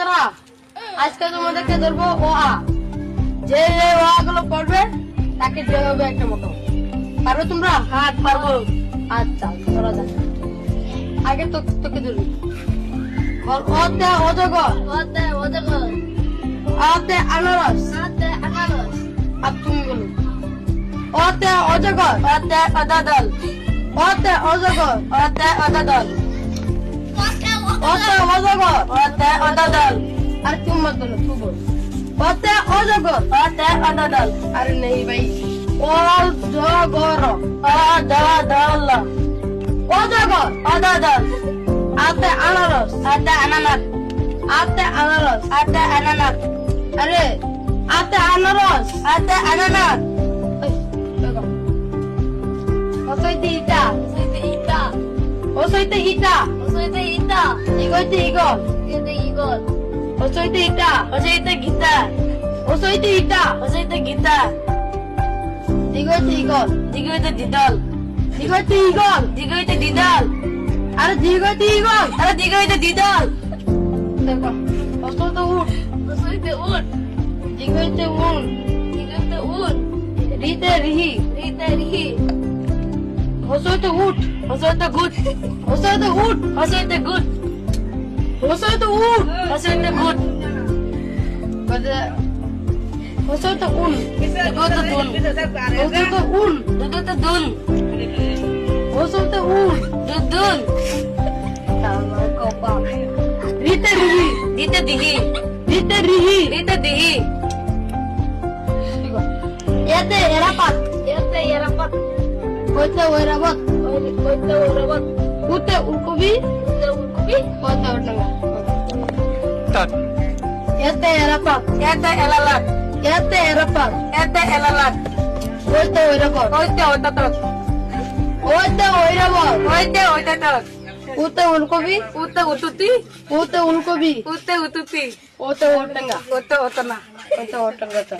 বাচ্চারা, আজকে তোমাদেরকে ধরবো ও আ। যে ও আ গুলো পড়বে তাকে দেওয়া হবে একটা মতো। পারবে তোমরা? হাত পারবো। আচ্ছা, ধরা যাক। আগে তোকে ধরবি। বল ওতে অজগর, ওতে অজগর, আতে আনারস। হাতে আনারস, আর তুমি বলো। ওতে অজগর, ওতে অদাদল, ওতে অজগর, ওতে অদাদল, ওতে অজগর। ওতে অদাদল, আর তুমি মত বলো, তুই বল। ওতে অজগর। ওতে অদাদল, আরে নেই ভাই। অজগর, অদাদল, অজগর। অদাদল, আতে আনারস, ওতে আনানাস, আতে আনারস। ওতে আনানাস, আরে আতে আনারস। ওতে আনানাস, এই, দেখো। ওসইতে ইটা, ওতে ইটা, ওসইতে ইটা, ওতে ইটা, ইগইতে ইগল, ওতে ইগল, ওসইতে ইটা, ওতে গিটার, ওসইতে ইটা, ওতে গিটার, ইগইতে ইগল, দিগইতে দিদল, ইগইতে ইগল। দিগইতে দিদল, আরে দিগইতে ইগল। আরে দিগইতে দিদল, দেখো। ওসইতে উট, ওতে উট, দিগইতে উন, দিগইতে উট, রিতে রিহি, রিতে রিহি, ওসইতে উট, ওতে গুট, ওসইতে উট, ওতে গুট, ওসইতে উট। ওতে গুট, বলে ওসইতে উন, ওতে দুন, ওসইতে উন, ওতে দুন, ওসইতে উন। দুন, আমার কপাল। রিতে রিহি, দিতে দিহি, রিতে রিহি। দিতে দিহি, এতে এরাপাত, এতে এরাপাত, ওইতে ওইরাবত, ওতে ওরবত, উতে উলকবি, ওতে উলকুবি, ওইতে ওটাঙ্গা। এতে এরাপাত, এতে এলালাট, এতে এরাপাত, এতে এলালাট, ওইতে ওইরাবত, ওইতে ওটাতত, ওইতে ওইরাবত, ওইতে ওটাতত, উতে উলকবি, উতে উতুতি, উতে উলকবি, উতে উতুতি, ওতে ওটাঙ্গা, ওতে ওতনা। ওতে ওটাঙ্গা।